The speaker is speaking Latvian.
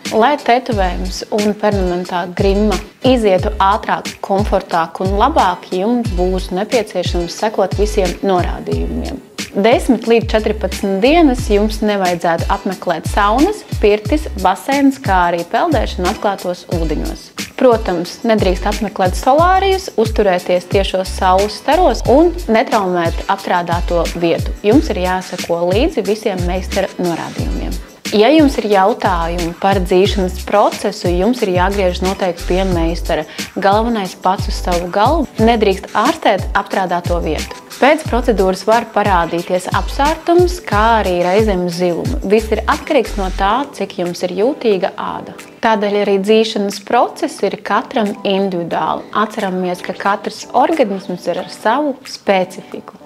Lai tetovējums un permanentā grimma izietu ātrāk, komfortāk un labāk, jums būs nepieciešams sekot visiem norādījumiem. 10 līdz 14 dienas jums nevajadzētu apmeklēt saunas, pirtis, basēnus, kā arī peldēšanu atklātos ūdeņos. Protams, nedrīkst apmeklēt solārijus, uzturēties tiešos saules staros un netraumēt apstrādāto vietu. Jums ir jāseko līdzi visiem meistara norādījumiem. Ja jums ir jautājumi par dzīšanas procesu, jums ir jāgriežas noteikti pie meistara. Galvenais pats uz savu galvu, nedrīkst ārstēt apstrādāto vietu. Pēc procedūras var parādīties apsārtums, kā arī reizēm zilumi. Viss ir atkarīgs no tā, cik jums ir jūtīga āda. Tādēļ arī dzīšanas process ir katram individuāli. Atceramies, ka katrs organisms ir ar savu specifiku.